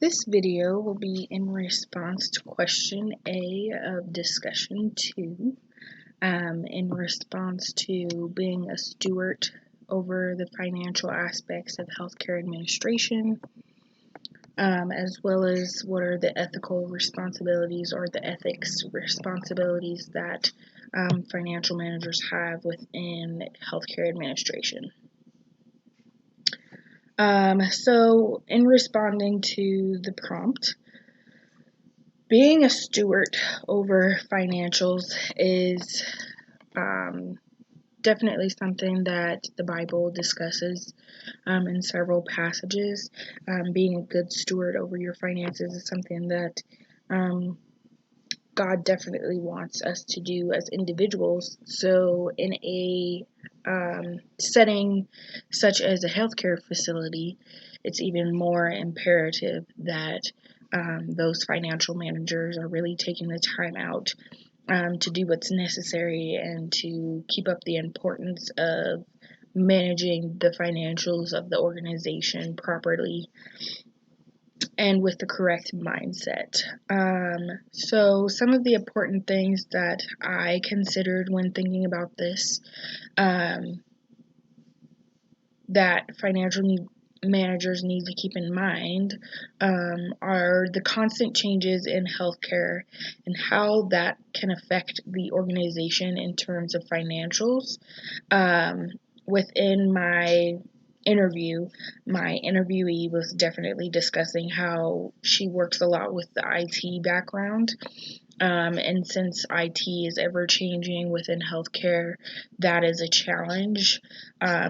This video will be in response to question A of discussion 2, in response to being a steward over the financial aspects of healthcare administration, as well as what are the ethical responsibilities or the ethics responsibilities that financial managers have within healthcare administration. So in responding to the prompt, being a steward over financials is definitely something that the Bible discusses in several passages. Being a good steward over your finances is something that God definitely wants us to do as individuals. So in a setting such as a healthcare facility, it's even more imperative that those financial managers are really taking the time out to do what's necessary and to keep up the importance of managing the financials of the organization properly and with the correct mindset. So some of the important things that I considered when thinking about this, that financial managers need to keep in mind are the constant changes in healthcare and how that can affect the organization in terms of financials. Within my interview, my interviewee was definitely discussing how she works a lot with the IT background. And since IT is ever changing within healthcare, that is a challenge.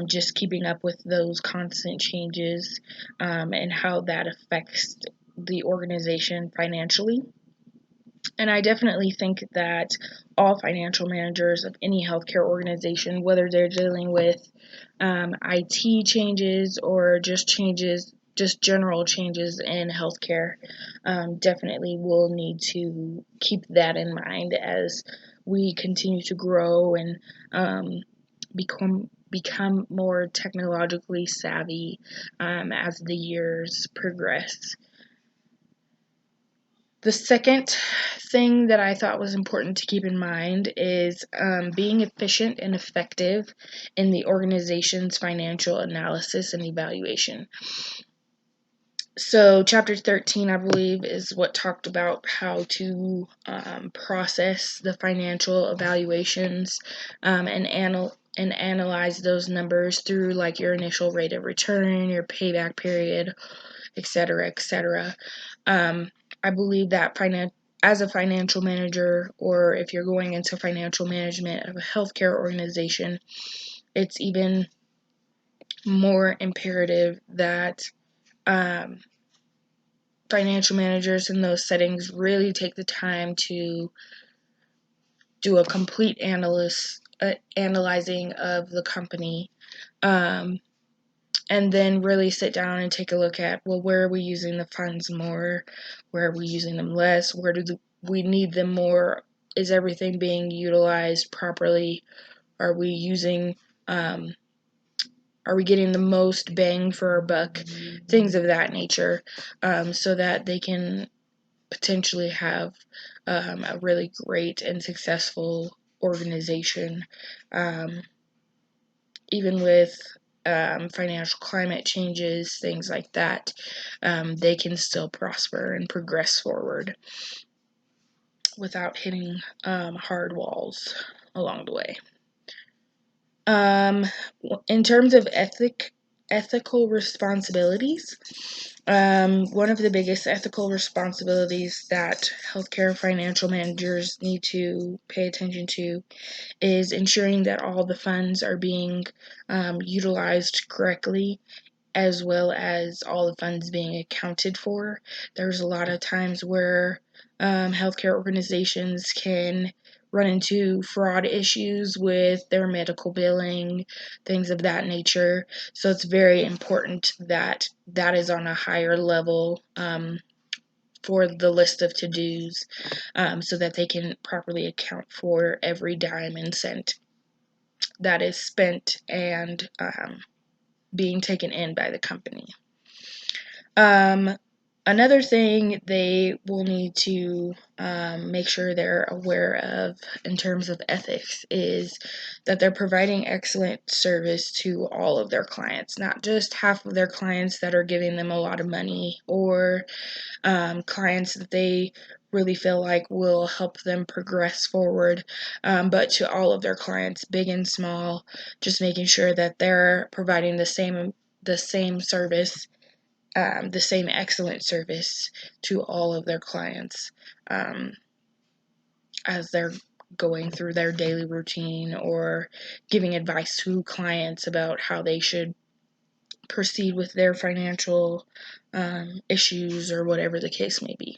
Just keeping up with those constant changes and how that affects the organization financially. And I definitely think that all financial managers of any healthcare organization, whether they're dealing with IT changes or just general changes in healthcare, definitely will need to keep that in mind as we continue to grow and become more technologically savvy as the years progress. The second thing that I thought was important to keep in mind is being efficient and effective in the organization's financial analysis and evaluation. So chapter 13, I believe, is what talked about how to process the financial evaluations and analyze those numbers through like your initial rate of return, your payback period, etc., etc. I believe that as a financial manager, or if you're going into financial management of a healthcare organization, it's even more imperative that financial managers in those settings really take the time to do a complete analyzing of the company, and then really sit down and take a look at, well, where are we using the funds more? Where are we using them less? Where do we need them more? Is everything being utilized properly? Are we using, are we getting the most bang for our buck? Things of that nature, so that they can potentially have a really great and successful organization, even with financial climate changes, things like that, they can still prosper and progress forward without hitting hard walls along the way. In terms of ethical responsibilities, one of the biggest ethical responsibilities that healthcare financial managers need to pay attention to is ensuring that all the funds are being utilized correctly, as well as all the funds being accounted for. There's a lot of times where healthcare organizations can run into fraud issues with their medical billing, things of that nature. So it's very important that that is on a higher level for the list of to-dos, so that they can properly account for every dime and cent that is spent and being taken in by the company. Another thing they will need to make sure they're aware of in terms of ethics is that they're providing excellent service to all of their clients, not just half of their clients that are giving them a lot of money, or clients that they really feel like will help them progress forward, but to all of their clients, big and small, just making sure that they're providing the same service, the same excellent service to all of their clients, um, as they're going through their daily routine, or giving advice to clients about how they should proceed with their financial issues, or whatever the case may be.